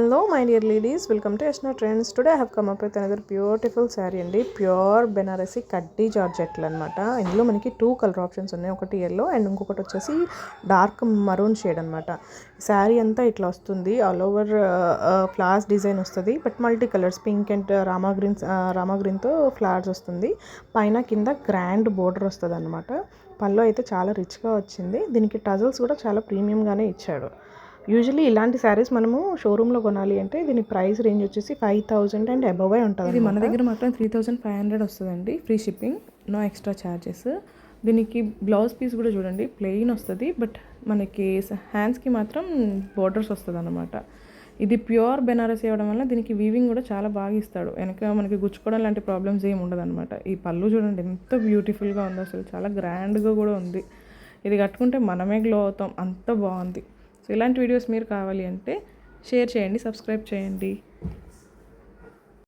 Hello my dear ladies, welcome to Ashna Trends. Today I have come up with another beautiful saree అండి. Pure Banarasi కడ్డీ జార్జెట్లు అనమాట. ఇందులో మనకి 2 colour options ఉన్నాయి. ఒకటి ఎల్లో అండ్ ఇంకొకటి వచ్చేసి డార్క్ మరూన్ షేడ్ అనమాట. శారీ అంతా ఇట్లా వస్తుంది. ఆల్ ఓవర్ ఫ్లవర్స్ డిజైన్ వస్తుంది. But multi colours pink and Rama గ్రీన్తో ఫ్లవర్స్ వస్తుంది. పైన కింద గ్రాండ్ బోర్డర్ వస్తుంది అనమాట. పళ్ళు అయితే చాలా రిచ్గా వచ్చింది. దీనికి టజల్స్ కూడా చాలా ప్రీమియంగానే ఇచ్చాడు. యూజువల్లీ ఇలాంటి శారీస్ మనము షోరూంలో కొనాలి అంటే దీని ప్రైస్ రేంజ్ వచ్చేసి 5,000 అండ్ అబోవే ఉంటుంది. ఇది మన దగ్గర మాత్రం 3,500 వస్తుందండి, free shipping, no extra charges. దీనికి బ్లౌజ్ పీస్ కూడా చూడండి ప్లెయిన్ వస్తుంది, బట్ మనకి హ్యాండ్స్కి మాత్రం బోర్డర్స్ వస్తుంది అనమాట. ఇది ప్యూర్ బెనారస్ ఇవ్వడం వల్ల దీనికి వీవింగ్ కూడా చాలా బాగా ఇస్తాడు. వెనక మనకి గుచ్చుకోవడం లాంటి ప్రాబ్లమ్స్ ఏమి ఉండదు అనమాట. ఈ పళ్ళు చూడండి ఎంత బ్యూటిఫుల్గా ఉందో, అసలు చాలా గ్రాండ్గా కూడా ఉంది. ఇది కట్టుకుంటే మనమే గ్లో అవుతాం, అంత బాగుంది. సో ఇలాంటి వీడియోస్ మీరు కావాలి అంటే షేర్ చేయండి, సబ్స్క్రైబ్ చేయండి.